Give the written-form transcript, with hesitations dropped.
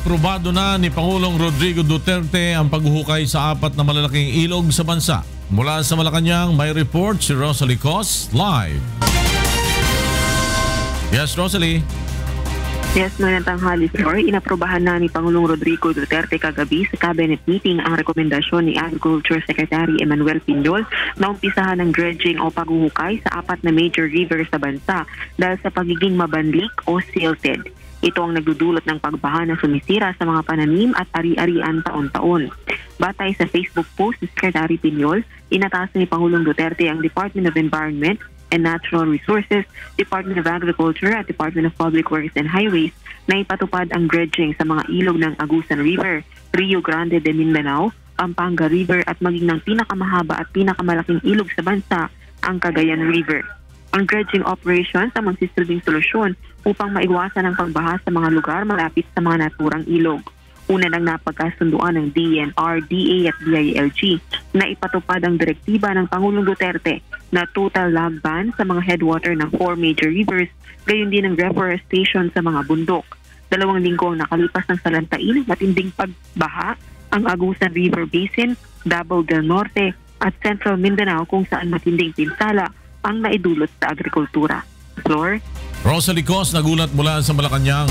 Inaprobado na ni Pangulong Rodrigo Duterte ang paghuhukay sa 4 na malalaking ilog sa bansa. Mula sa Malacanang, may report si Rosalie Cos live. Yes, Rosalie. Yes, magandang tanghali, sir. Inaprobahan na ni Pangulong Rodrigo Duterte kagabi sa cabinet meeting ang rekomendasyon ni Agriculture Secretary Emmanuel Pinol na umpisahan ng dredging o paghuhukay sa 4 na major rivers sa bansa dahil sa pagiging mabanlik o silted. Ito ang nagdudulot ng pagbaha na sumisira sa mga pananim at ari-arian taon-taon. Batay sa Facebook post ni Secretary Pinol, inatasan ni Pangulong Duterte ang Department of Environment and Natural Resources, Department of Agriculture at Department of Public Works and Highways na ipatupad ang dredging sa mga ilog ng Agusan River, Rio Grande de Mindanao, Pampanga River at maging ng pinakamahaba at pinakamalaking ilog sa bansa, ang Cagayan River. Ang dredging operations ang magsisilbing solusyon upang maiwasan ang pagbaha sa mga lugar malapit sa mga naturang ilog. Una nang napagkasunduan ng DENR, DA at DILG na ipatupad ang direktiba ng Pangulong Duterte na total log ban sa mga headwater ng 4 major rivers, gayon din ang reforestation sa mga bundok. 2 linggo ang nakalipas ng salantain, matinding pagbaha ang Agusan River Basin, Davao del Norte at Central Mindanao kung saan matinding pinsala ang naidulot sa agrikultura. Floor. Rosalie Cos nagulat mula sa Malacanang.